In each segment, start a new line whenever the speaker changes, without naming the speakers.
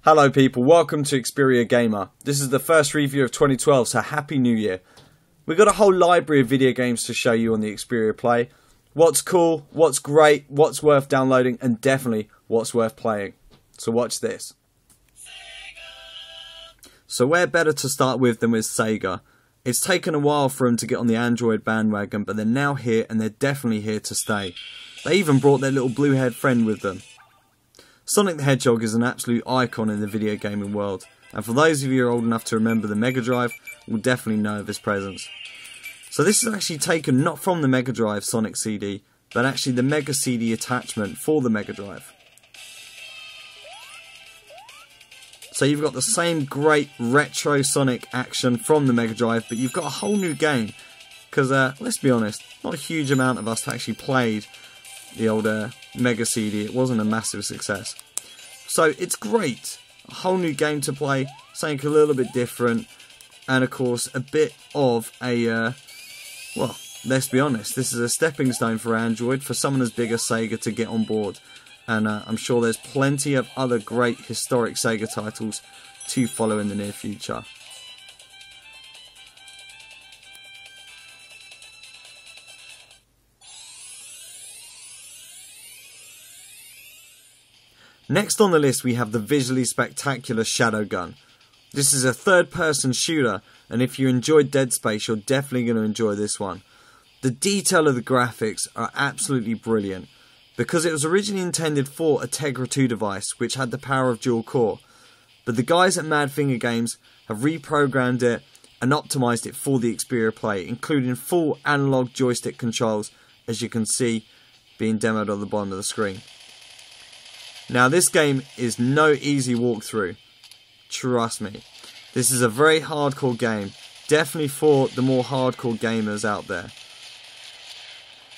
Hello people, welcome to Xperia Gamer. This is the first review of 2012, so happy new year. We've got a whole library of video games to show you on the Xperia Play. What's cool, what's great, what's worth downloading, and definitely what's worth playing. So watch this. So where better to start with than with Sega? It's taken a while for them to get on the Android bandwagon, but they're now here and they're definitely here to stay. They even brought their little blue-haired friend with them. Sonic the Hedgehog is an absolute icon in the video gaming world, and for those of you who are old enough to remember the Mega Drive, will definitely know of his presence. So this is actually taken not from the Mega Drive Sonic CD, but actually the Mega CD attachment for the Mega Drive. So you've got the same great retro Sonic action from the Mega Drive, but you've got a whole new game, because let's be honest, not a huge amount of us actually played the old Mega CD. It wasn't a massive success. So it's great. A whole new game to play, something a little bit different, and of course a bit of a, well, let's be honest, this is a stepping stone for Android, for someone as big as Sega to get on board. And I'm sure there's plenty of other great historic Sega titles to follow in the near future. Next on the list we have the visually spectacular Shadow Gun. This is a third-person shooter, and if you enjoyed Dead Space, you're definitely going to enjoy this one. The detail of the graphics are absolutely brilliant, because it was originally intended for a Tegra 2 device, which had the power of dual core. But the guys at Mad Finger Games have reprogrammed it and optimized it for the Xperia Play, including full analog joystick controls, as you can see being demoed on the bottom of the screen. Now this game is no easy walkthrough, trust me. This is a very hardcore game, definitely for the more hardcore gamers out there.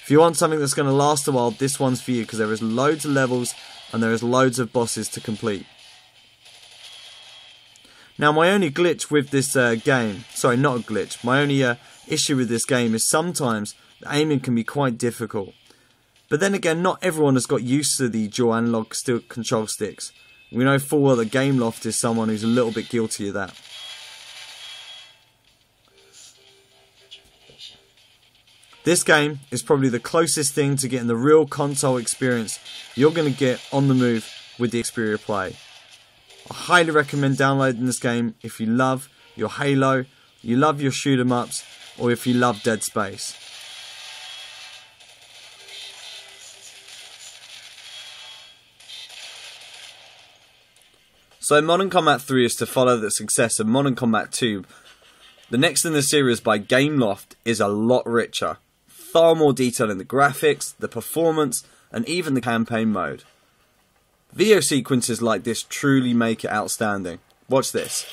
If you want something that's going to last a while, this one's for you, because there is loads of levels and there is loads of bosses to complete. Now my only glitch with this game, sorry not a glitch, my only issue with this game is sometimes the aiming can be quite difficult. But then again, not everyone has got used to the dual analog control sticks. We know full well that Gameloft is someone who's a little bit guilty of that. This game is probably the closest thing to getting the real console experience you're going to get on the move with the Xperia Play. I highly recommend downloading this game if you love your Halo, you love your shoot 'em ups, or if you love Dead Space. So Modern Combat 3 is to follow the success of Modern Combat 2. The next in the series by Gameloft is a lot richer. Far more detail in the graphics, the performance, and even the campaign mode. Video sequences like this truly make it outstanding. Watch this.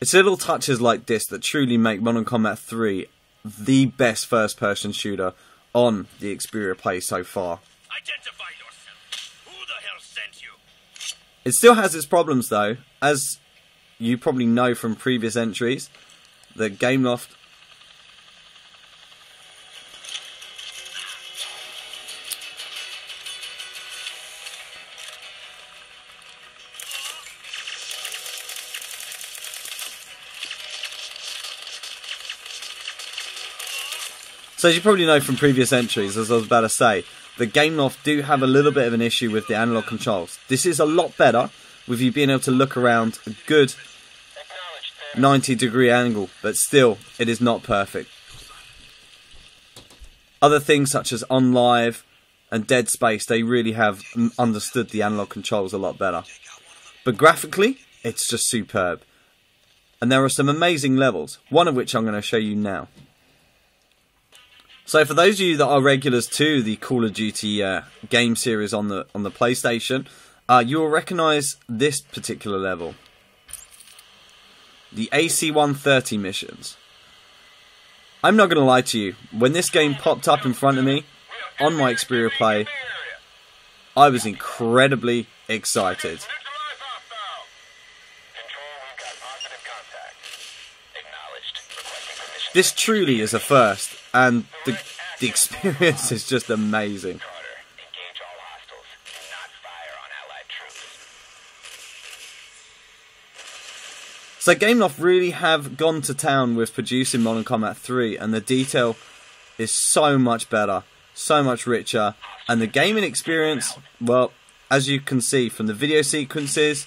It's little touches like this that truly make Modern Combat 3 the best first-person shooter on the Xperia Play so far. Identify yourself. Who the hell sent you? It still has its problems though, as you probably know from previous entries. The Gameloft So as you probably know from previous entries, as I was about to say, the Gameloft do have a little bit of an issue with the analog controls. This is a lot better with you being able to look around a good 90-degree angle, but still, it is not perfect. Other things such as OnLive and Dead Space, they really have understood the analog controls a lot better. But graphically, it's just superb. And there are some amazing levels, one of which I'm going to show you now. So for those of you that are regulars to the Call of Duty game series on the PlayStation, you will recognise this particular level. the AC-130 missions. I'm not going to lie to you, when this game popped up in front of me on my Xperia Play, I was incredibly excited. This truly is a first, and the experience is just amazing. So Gameloft really have gone to town with producing Modern Combat 3, and the detail is so much better, so much richer, and the gaming experience, well, as you can see from the video sequences,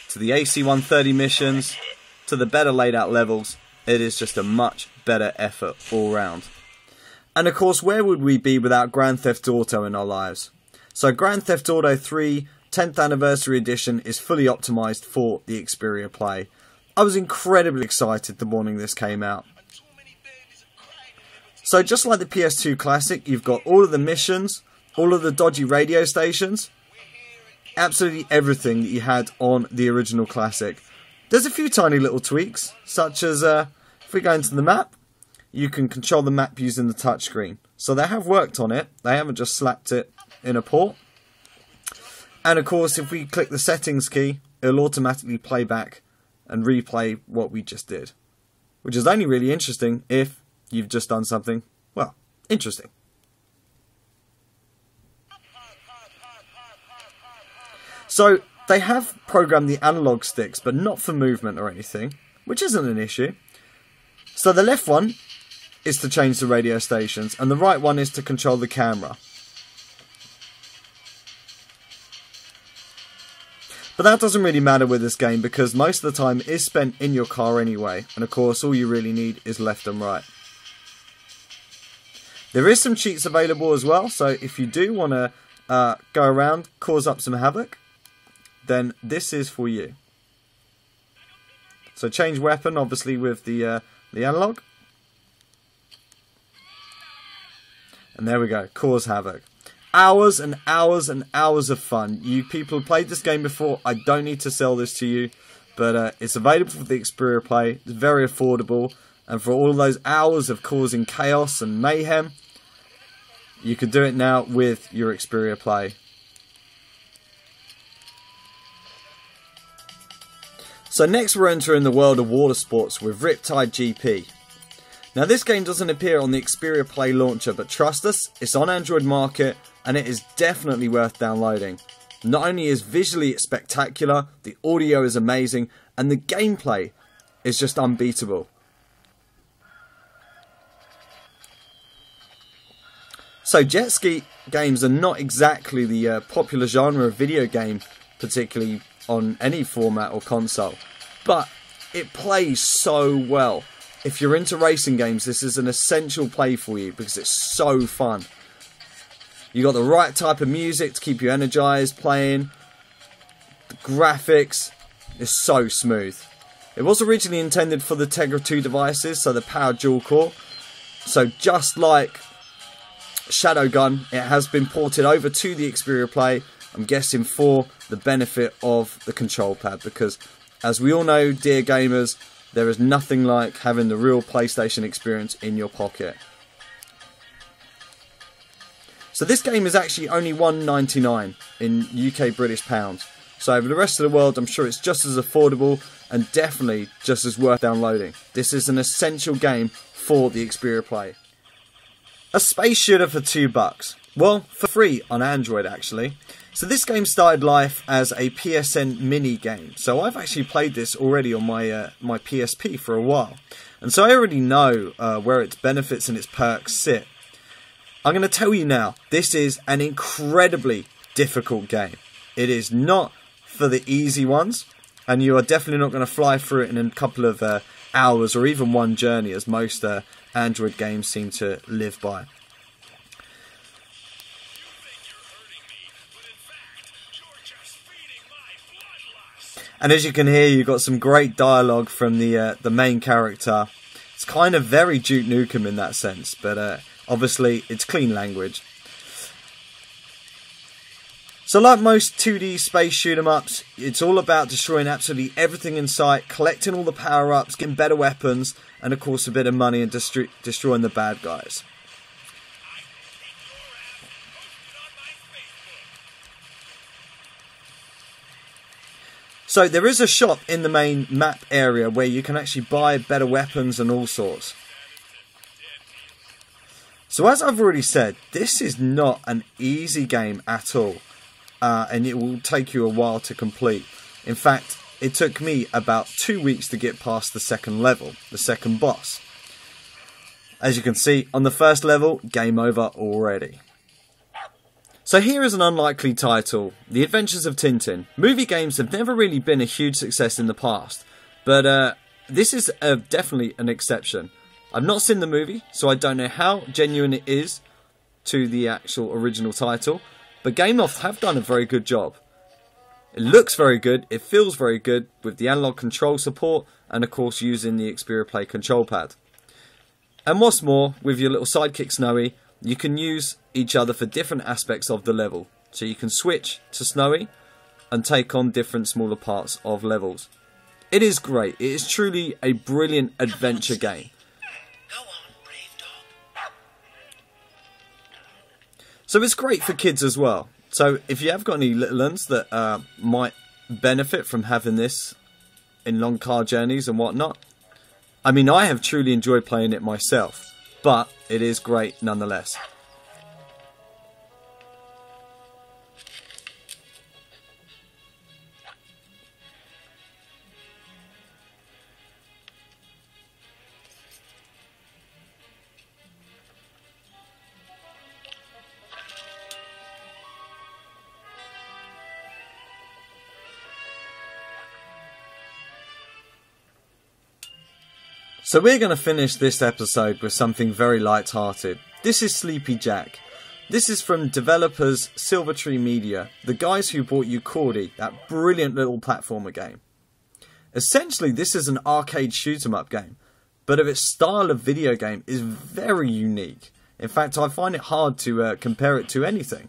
to the AC-130 missions, to the better laid out levels, it is just a much better effort all round. And of course, where would we be without Grand Theft Auto in our lives? So Grand Theft Auto 3 10th Anniversary Edition is fully optimised for the Xperia Play. I was incredibly excited the morning this came out. So just like the PS2 Classic, you've got all of the missions, all of the dodgy radio stations, absolutely everything that you had on the original Classic. There's a few tiny little tweaks, such as if we go into the map, you can control the map using the touchscreen. So they have worked on it, they haven't just slapped it in a port. And of course, if we click the settings key, it'll automatically play back and replay what we just did. Which is only really interesting if you've just done something, well, interesting. So they have programmed the analog sticks, but not for movement or anything, which isn't an issue. So the left one is to change the radio stations, and the right one is to control the camera. But that doesn't really matter with this game, because most of the time is spent in your car anyway, and of course all you really need is left and right. There is some cheats available as well, so if you do want to go around, cause up some havoc, then this is for you. So change weapon, obviously with the analog. And there we go, cause havoc. Hours and hours and hours of fun. You people have played this game before, I don't need to sell this to you, but it's available for the Xperia Play, it's very affordable, and for all of those hours of causing chaos and mayhem, you could do it now with your Xperia Play. So next we're entering the world of water sports with Riptide GP. Now this game doesn't appear on the Xperia Play launcher, but trust us, it's on Android market and it is definitely worth downloading. Not only is visually spectacular, the audio is amazing, and the gameplay is just unbeatable. So jet ski games are not exactly the popular genre of video game, particularly on any format or console, but it plays so well. If you're into racing games, this is an essential play for you because it's so fun. You got the right type of music to keep you energized playing. The graphics is so smooth. It was originally intended for the Tegra 2 devices, so the powered dual core. So just like Shadowgun, it has been ported over to the Xperia Play, I'm guessing for the benefit of the control pad, because as we all know, dear gamers, there is nothing like having the real PlayStation experience in your pocket. So this game is actually only $1.99 in UK British pounds. So over the rest of the world, I'm sure it's just as affordable and definitely just as worth downloading. This is an essential game for the Xperia Play. A space shooter for $2. Well, for free on Android actually. So this game started life as a PSN mini game. So I've actually played this already on my my PSP for a while. And so I already know where its benefits and its perks sit. I'm going to tell you now, this is an incredibly difficult game. It is not for the easy ones. And you are definitely not going to fly through it in a couple of hours or even one journey, as most Android games seem to live by. And as you can hear, you've got some great dialogue from the main character. It's kind of very Duke Nukem in that sense, but obviously it's clean language. So like most 2D space shoot 'em ups, it's all about destroying absolutely everything in sight, collecting all the power-ups, getting better weapons, and of course a bit of money and destroying the bad guys. So there is a shop in the main map area where you can actually buy better weapons and all sorts. So as I've already said, this is not an easy game at all. And it will take you a while to complete. In fact, it took me about 2 weeks to get past the second level, the second boss. As you can see, on the first level, game over already. So here is an unlikely title, The Adventures of Tintin. Movie games have never really been a huge success in the past, but this is definitely an exception. I've not seen the movie, so I don't know how genuine it is to the actual original title, but GameLoft have done a very good job. It looks very good, it feels very good with the analog control support, and of course using the Xperia Play control pad. And what's more, with your little sidekick Snowy, you can use each other for different aspects of the level. So you can switch to Snowy and take on different smaller parts of levels. It is great. It is truly a brilliant adventure game. So it's great for kids as well. So if you have got any little ones that might benefit from having this in long car journeys and whatnot. I mean, I have truly enjoyed playing it myself, but it is great nonetheless. So we're going to finish this episode with something very light-hearted. This is Sleepy Jack. This is from developers Silvertree Media, the guys who brought you Cordy, that brilliant little platformer game. Essentially, this is an arcade shoot-'em-up game, but of its style of video game is very unique. In fact, I find it hard to compare it to anything.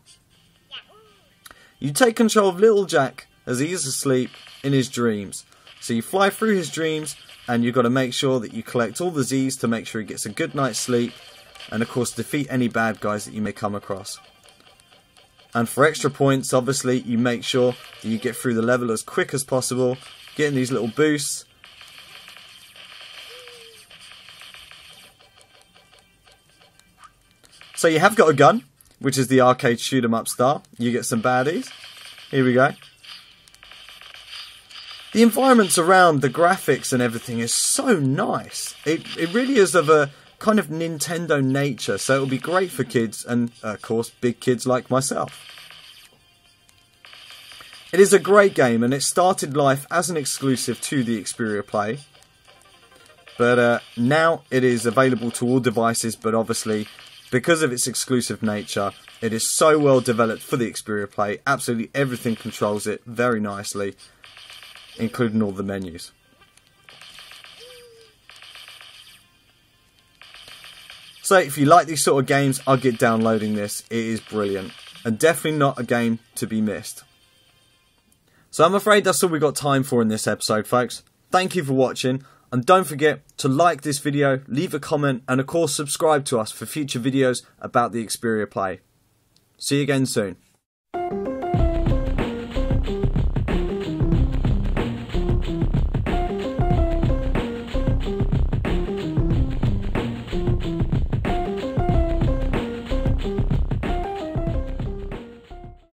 You take control of little Jack as he is asleep in his dreams. So you fly through his dreams, and you've got to make sure that you collect all the Z's to make sure he gets a good night's sleep, and of course defeat any bad guys that you may come across. And for extra points, obviously, you make sure that you get through the level as quick as possible, getting these little boosts. So you have got a gun, which is the arcade shoot 'em up style. You get some baddies. Here we go. The environments around, the graphics and everything is so nice. It really is of a kind of Nintendo nature, so it'll be great for kids and, of course, big kids like myself. It is a great game, and it started life as an exclusive to the Xperia Play. But now it is available to all devices, but obviously, because of its exclusive nature, it is so well developed for the Xperia Play. Absolutely everything controls it very nicely, including all the menus. So if you like these sort of games, I'll get downloading this. It is brilliant, and definitely not a game to be missed. So I'm afraid that's all we've got time for in this episode, folks. Thank you for watching, and don't forget to like this video, leave a comment, and of course subscribe to us for future videos about the Xperia Play. See you again soon.